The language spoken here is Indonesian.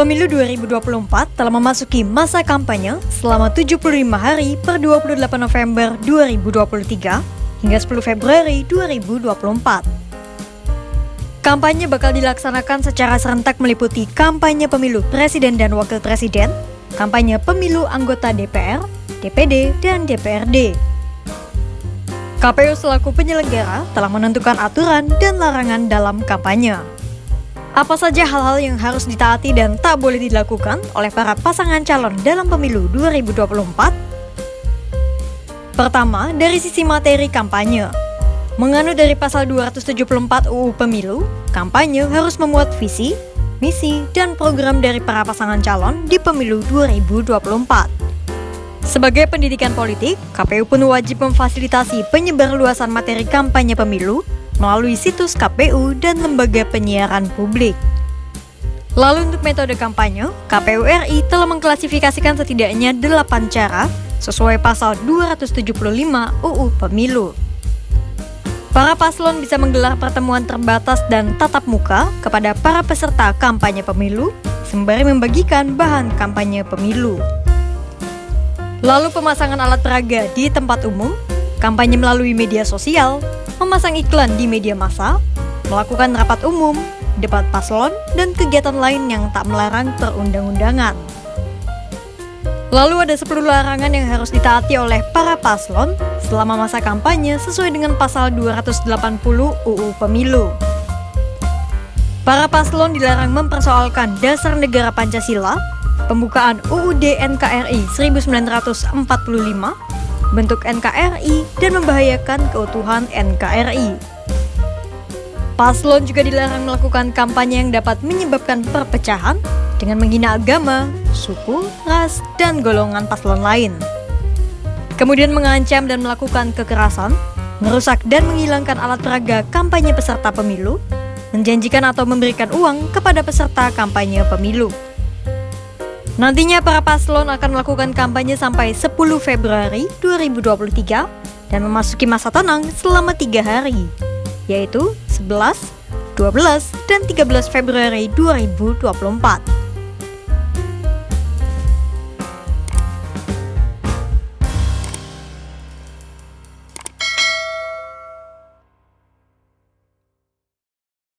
Pemilu 2024 telah memasuki masa kampanye selama 75 hari per 28 November 2023 hingga 10 Februari 2024. Kampanye bakal dilaksanakan secara serentak meliputi kampanye pemilu presiden dan wakil presiden, kampanye pemilu anggota DPR, DPD, dan DPRD. KPU selaku penyelenggara telah menentukan aturan dan larangan dalam kampanye. Apa saja hal-hal yang harus ditaati dan tak boleh dilakukan oleh para pasangan calon dalam pemilu 2024? Pertama, dari sisi materi kampanye. Menganut dari pasal 274 UU Pemilu, kampanye harus memuat visi, misi, dan program dari para pasangan calon di pemilu 2024. Sebagai pendidikan politik, KPU pun wajib memfasilitasi penyebarluasan materi kampanye pemilu melalui situs KPU dan lembaga penyiaran publik. Lalu untuk metode kampanye, KPU RI telah mengklasifikasikan setidaknya 8 cara sesuai pasal 275 UU Pemilu. Para paslon bisa menggelar pertemuan terbatas dan tatap muka kepada para peserta kampanye pemilu, sembari membagikan bahan kampanye pemilu. Lalu pemasangan alat peraga di tempat umum, kampanye melalui media sosial, memasang iklan di media massa, melakukan rapat umum, debat paslon, dan kegiatan lain yang tak melarang perundang-undangan. Lalu ada 10 larangan yang harus ditaati oleh para paslon selama masa kampanye sesuai dengan pasal 280 UU Pemilu. Para paslon dilarang mempersoalkan dasar negara Pancasila, pembukaan UUD NKRI 1945, bentuk NKRI, dan membahayakan keutuhan NKRI. Paslon juga dilarang melakukan kampanye yang dapat menyebabkan perpecahan dengan menghina agama, suku, ras, dan golongan paslon lain. Kemudian mengancam dan melakukan kekerasan, merusak dan menghilangkan alat peraga kampanye peserta pemilu, menjanjikan atau memberikan uang kepada peserta kampanye pemilu. Nantinya para paslon akan melakukan kampanye sampai 10 Februari 2023 dan memasuki masa tenang selama 3 hari, yaitu 11, 12, dan 13 Februari 2024.